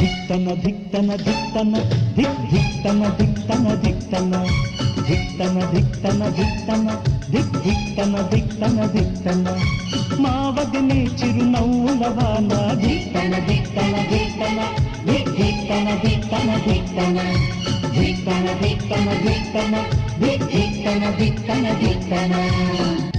ಧಿಕ್ತನ ಧಿಕ್ತನ ಧಿಕ್ತನ ಧಿಕ್ ಧಿಕ್ತನ ಧಿಕ್ತನ ಧಿಕ್ತನ ಧಿಕ್ತನ ಧಿಕ್ತನ ಧಿಕ್ತನ ಧಿಕ್ ಧಿಕ್ತನ ಧಿಕ್ತನ ಧಿಕ್ತನ మావదినే చిరునవ్వులవాన ధిక్తన ధిక్తన ధిక్తన ధిక్ ధిక్తన ధిక్తన ధిక్తన ధిక్తన ధిక్తన ధిక్తన ధిక్ ధిక్తన ధిక్తన ధిక్తన